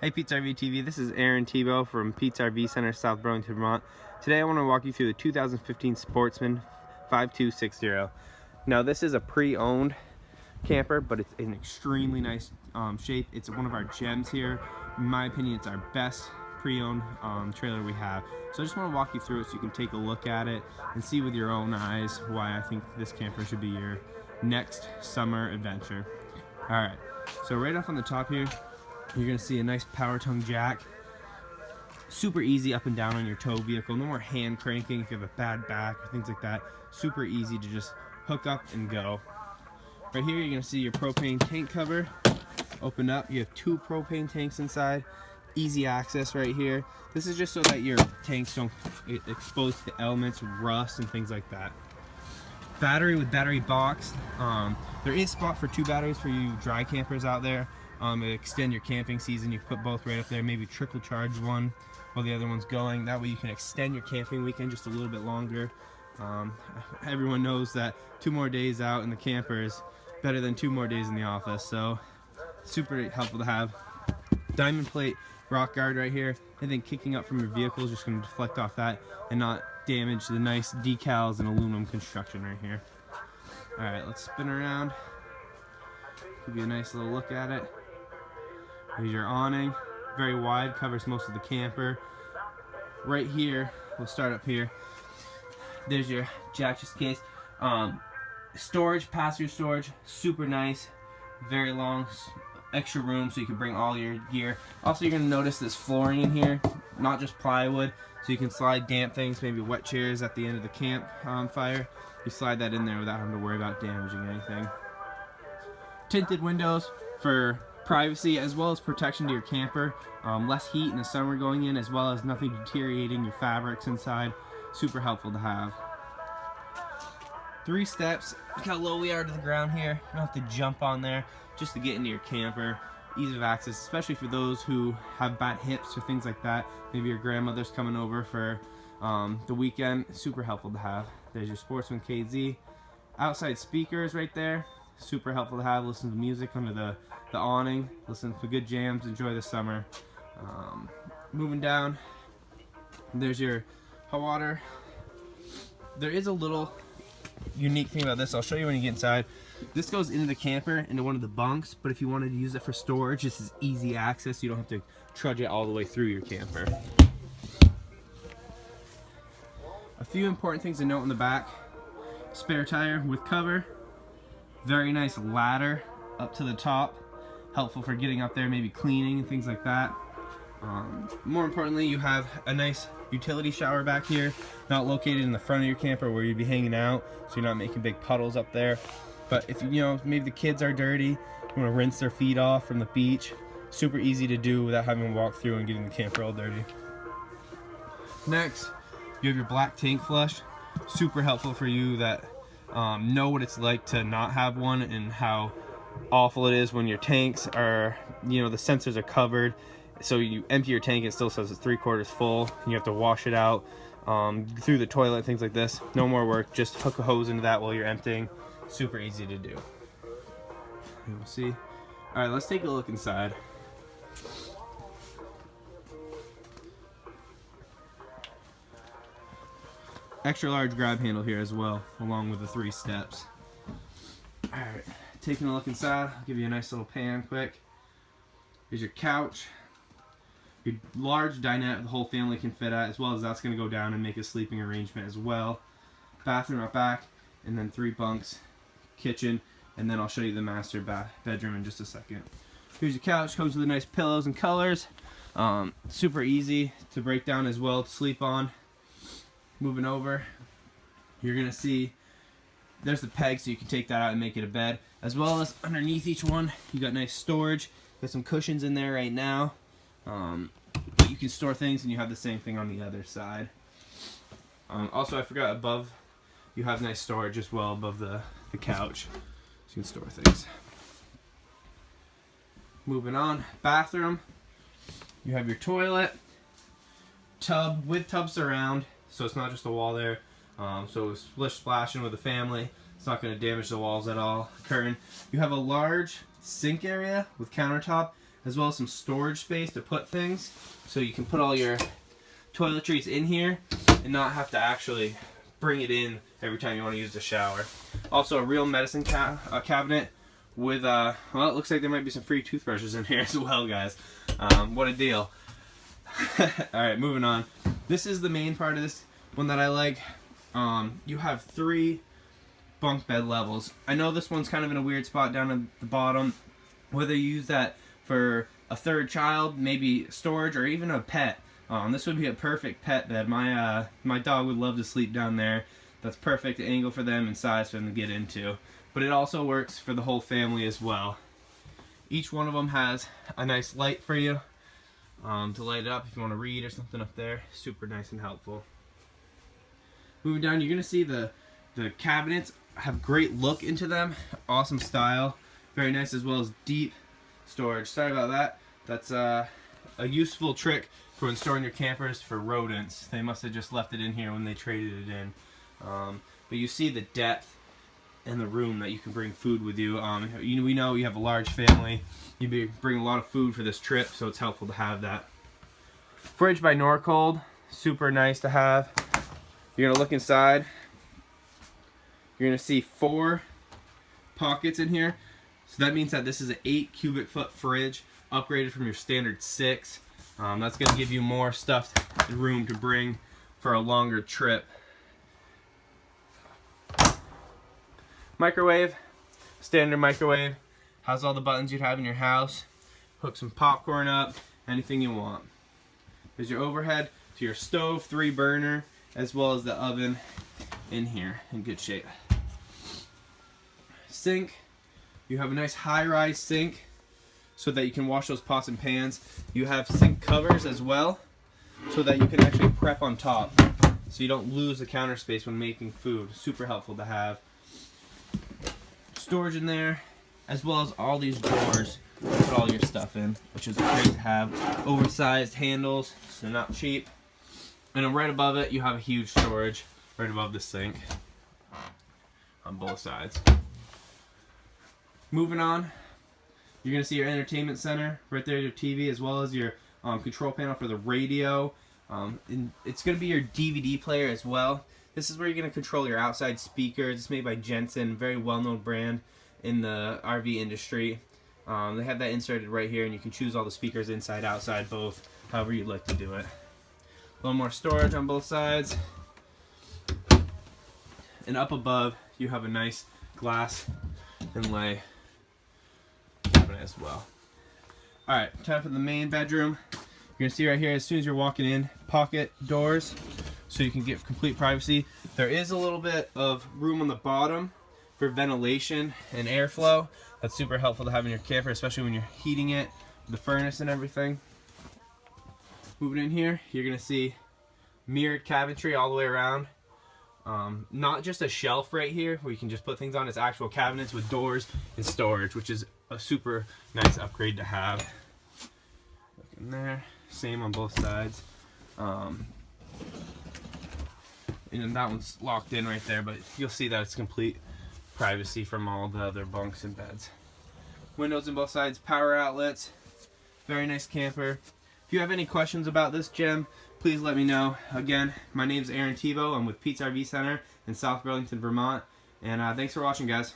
Hey Pete's RV TV, this is Aaron Thibault from Pete's RV Center, South Burlington, Vermont. Today I want to walk you through the 2015 Sportsman 5260. Now this is a pre-owned camper, but it's in extremely nice shape. It's one of our gems here. In my opinion, it's our best pre-owned trailer we have. So I just want to walk you through it so you can take a look at it and see with your own eyes why I think this camper should be your next summer adventure. Alright, so right off on the top here, you're going to see a nice power tongue jack. Super easy up and down on your tow vehicle. No more hand cranking if you have a bad back or things like that. Super easy to just hook up and go. Right here you're going to see your propane tank cover. Open up. You have 2 propane tanks inside. Easy access right here. This is just so that your tanks don't get exposed to elements, rust, and things like that. Battery with battery box. There is spot for 2 batteries for you dry campers out there. Extend your camping season. You can put both right up there. Maybe trickle charge one while the other one's going. That way you can extend your camping weekend just a little bit longer. Everyone knows that 2 more days out in the camper is better than 2 more days in the office. So super helpful to have. Diamond plate rock guard right here. Anything kicking up from your vehicle is just going to deflect off that and not damage the nice decals and aluminum construction right here. Alright, let's spin around. Give you a nice little look at it. Here's your awning, very wide, covers most of the camper. Right here, we'll start up here. There's your jack just case. Storage, passenger storage, super nice, very long, extra room so you can bring all your gear. Also, you're gonna notice this flooring in here, not just plywood, so you can slide damp things, maybe wet chairs at the end of the camp fire. You slide that in there without having to worry about damaging anything. Tinted windows for privacy as well as protection to your camper. Less heat in the summer going in, as well as nothing deteriorating your fabrics inside. Super helpful to have. 3 steps. Look how low we are to the ground here. You don't have to jump on there just to get into your camper. Ease of access, especially for those who have bad hips or things like that. Maybe your grandmother's coming over for the weekend. Super helpful to have. There's your Sportsman KZ. Outside speakers right there. Super helpful to have. Listen to music under the awning. Listen to good jams. Enjoy the summer. Moving down, there's your hot water. There is a little unique thing about this. I'll show you when you get inside. This goes into the camper, into one of the bunks, but if you wanted to use it for storage, this is easy access. You don't have to trudge it all the way through your camper. A few important things to note in the back. Spare tire with cover. Very nice ladder up to the top. Helpful for getting up there, maybe cleaning and things like that. More importantly, you have a nice utility shower back here, not located in the front of your camper where you'd be hanging out, so you're not making big puddles up there. But if you know, maybe the kids are dirty, you want to rinse their feet off from the beach, super easy to do without having to walk through and getting the camper all dirty. Next, you have your black tank flush. Super helpful for you that know what it's like to not have one and how awful it is when your tanks are, the sensors are covered. So you empty your tank, it still says it's 3/4 full, and you have to wash it out through the toilet, things like this. No more work, just hook a hose into that while you're emptying. Super easy to do. And we'll see. Alright, let's take a look inside. Extra large grab handle here as well, along with the 3 steps. Alright, taking a look inside, I'll give you a nice little pan quick. Here's your couch. Your large dinette the whole family can fit at, as well as that's going to go down and make a sleeping arrangement as well. Bathroom out back, and then 3 bunks, kitchen, and then I'll show you the master bedroom in just a second. Here's your couch, comes with nice pillows and colors. Super easy to break down as well to sleep on. Moving over, you're going to see there's the peg, so you can take that out and make it a bed. As well as underneath each one, you got nice storage. Got some cushions in there right now. But you can store things, and you have the same thing on the other side. Also, I forgot, above you have nice storage as well above the couch, so you can store things. Moving on, bathroom. You have your toilet, tub with tub surround, so it's not just a wall there. So splish splashing with the family, it's not going to damage the walls at all. Curtain. You have a large sink area with countertop, as well as some storage space to put things. So you can put all your toiletries in here and not have to actually bring it in every time you want to use the shower. Also a real medicine cabinet with, well, it looks like there might be some free toothbrushes in here as well, guys. What a deal. Alright, moving on. This is the main part of this one that I like. You have 3 bunk bed levels. I know this one's kind of in a weird spot down at the bottom. Whether you use that for a 3rd child, maybe storage, or even a pet. This would be a perfect pet bed. My dog would love to sleep down there. That's perfect angle for them and size for them to get into. But it also works for the whole family as well. Each one of them has a nice light for you to light it up if you want to read or something up there. Super nice and helpful. Moving down, you're going to see the cabinets have great look into them. Awesome style. Very nice, as well as deep storage. Sorry about that. That's a useful trick for when storing your campers for rodents. They must have just left it in here when they traded it in. But you see the depth and the room that you can bring food with you. We know you have a large family. You bring a lot of food for this trip, so it's helpful to have that. Fridge by Norcold. Super nice to have. You're going to look inside. You're going to see 4 pockets in here. So that means that this is an 8 cubic foot fridge, upgraded from your standard 6. That's going to give you more stuff, room to bring for a longer trip. Microwave, standard microwave, has all the buttons you'd have in your house. Hook some popcorn up, anything you want. There's your overhead to your stove, 3 burner, as well as the oven in here in good shape. Sink, you have a nice high-rise sink so that you can wash those pots and pans. You have sink covers as well so that you can actually prep on top so you don't lose the counter space when making food. Super helpful to have. Storage in there, as well as all these drawers to put all your stuff in, which is great to have. Oversized handles, so not cheap. And then right above it, you have a huge storage right above the sink on both sides. Moving on, you're going to see your entertainment center right there, your TV, as well as your control panel for the radio. And it's going to be your DVD player as well. This is where you're going to control your outside speakers. It's made by Jensen, very well-known brand in the RV industry. They have that inserted right here, and you can choose all the speakers inside, outside, both, however you'd like to do it. A little more storage on both sides. And up above, you have a nice glass inlay cabinet as well. Alright, time for the main bedroom. You're going to see right here, as soon as you're walking in, pocket doors, so you can get complete privacy. There is a little bit of room on the bottom for ventilation and airflow. That's super helpful to have in your camper, especially when you're heating it, the furnace and everything. Moving in here, you're going to see mirrored cabinetry all the way around. Not just a shelf right here where you can just put things on, it's actual cabinets with doors and storage, which is a super nice upgrade to have. Look in there, same on both sides. And that one's locked in right there, but you'll see that it's complete privacy from all the other bunks and beds. Windows on both sides, power outlets, very nice camper. If you have any questions about this gem, please let me know. Again, my name's Aaron Thibault. I'm with Pete's RV Center in South Burlington, Vermont. And thanks for watching, guys.